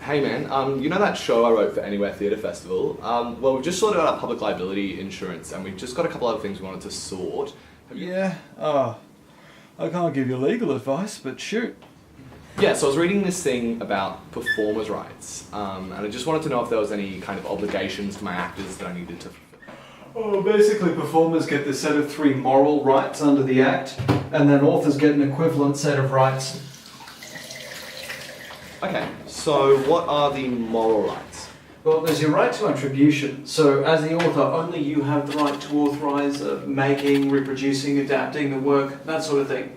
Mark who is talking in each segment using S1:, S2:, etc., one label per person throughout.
S1: Hey man, you know that show I wrote for Anywhere Theatre Festival? Well, we've just sorted out our public liability insurance and we've just got a couple other things we wanted to sort.
S2: Yeah, I can't give you legal advice, but shoot.
S1: Yeah, so I was reading this thing about performers' rights, and I just wanted to know if there was any kind of obligations to my actors that I needed to fulfill.
S2: Oh, basically performers get the set of 3 moral rights under the Act, and then authors get an equivalent set of rights.
S1: Okay, so what are the moral rights?
S2: Well, there's your right to attribution. So as the author, only you have the right to authorise making, reproducing, adapting the work, that sort of thing.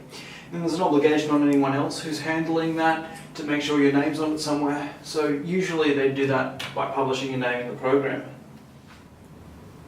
S2: And there's an obligation on anyone else who's handling that to make sure your name's on it somewhere. So usually they do that by publishing your name in the program.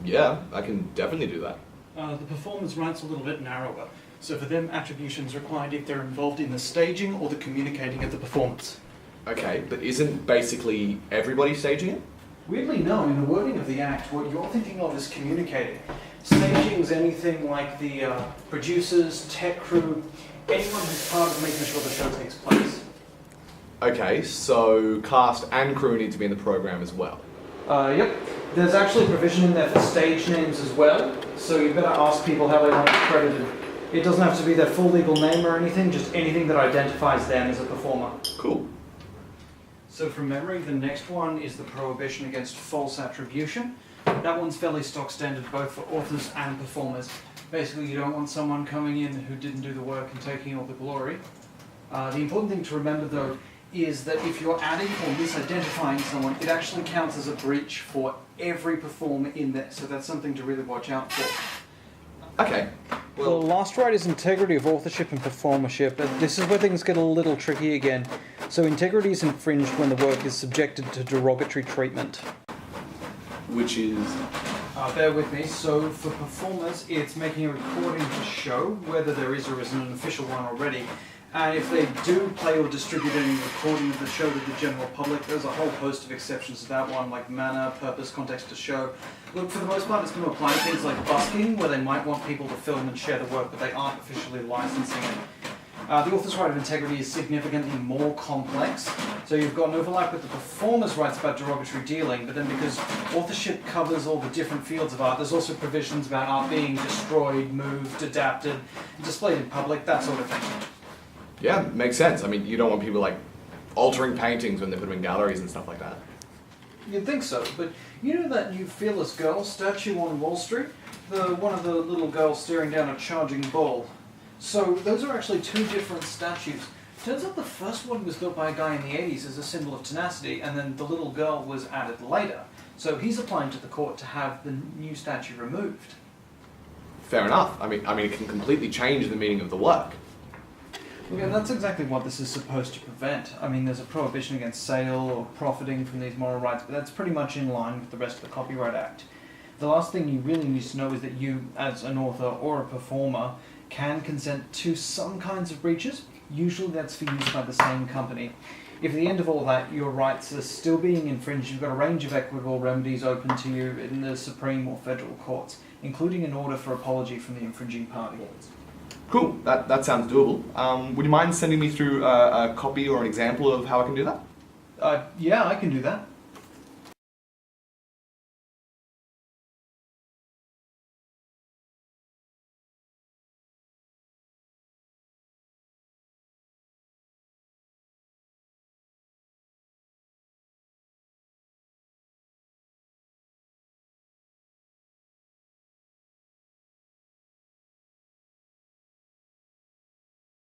S1: Yeah, I can definitely do that.
S3: The performer's rights are a little bit narrower. So for them, attribution's required if they're involved in the staging or the communicating of the performance.
S1: Okay, but isn't basically everybody staging it?
S2: Weirdly no, in the wording of the Act, what you're thinking of is communicating. Staging's anything like the producers, tech crew, anyone who's part of making sure the show takes place.
S1: Okay, so cast and crew need to be in the program as well.
S2: Yep. There's actually provision in there for stage names as well, so you better ask people how they want it credited. It doesn't have to be their full legal name or anything, just anything that identifies them as a performer.
S1: Cool.
S2: So from memory, the next one is the prohibition against false attribution. That one's fairly stock standard both for authors and performers. Basically, you don't want someone coming in who didn't do the work and taking all the glory. The important thing to remember though is that if you're adding or misidentifying someone, it actually counts as a breach for every performer in there. So that's something to really watch out for.
S1: Okay. Well,
S3: The last right is integrity of authorship and performership, and this is where things get a little tricky again. So integrity is infringed when the work is subjected to derogatory treatment.
S1: which is...
S2: Bear with me. So for performers, it's making a recording to show, whether there is or isn't an official one already. And if they do play or distribute any recording of the show to the general public, there's a whole host of exceptions to that one, like manner, purpose, context to show. Look, for the most part, it's going to apply to things like busking, where they might want people to film and share the work, but they aren't officially licensing it. The author's right of integrity is significantly more complex. So you've got an overlap with the performer's rights about derogatory dealing, but then because authorship covers all the different fields of art, there's also provisions about art being destroyed, moved, adapted, displayed in public, that sort of thing.
S1: Yeah, makes sense. I mean, you don't want people like altering paintings when they put them in galleries and stuff like that.
S2: You'd think so, but you know that new Fearless Girl statue on Wall Street? One of the little girls staring down a charging bull. So those are actually 2 different statues. Turns out the first one was built by a guy in the 80s as a symbol of tenacity, and then the little girl was added later. So he's applying to the court to have the new statue removed.
S1: Fair enough. I mean, it can completely change the meaning of the work.
S2: Yeah, that's exactly what this is supposed to prevent. I mean, there's a prohibition against sale or profiting from these moral rights, but that's pretty much in line with the rest of the Copyright Act. The last thing you really need to know is that you, as an author or a performer, can consent to some kinds of breaches. Usually that's for use by the same company. If at the end of all that your rights are still being infringed, you've got a range of equitable remedies open to you in the Supreme or Federal courts, including an order for apology from the infringing party.
S1: Cool, that sounds doable. Would you mind sending me through a copy or an example of how I can do that?
S2: Yeah, I can do that.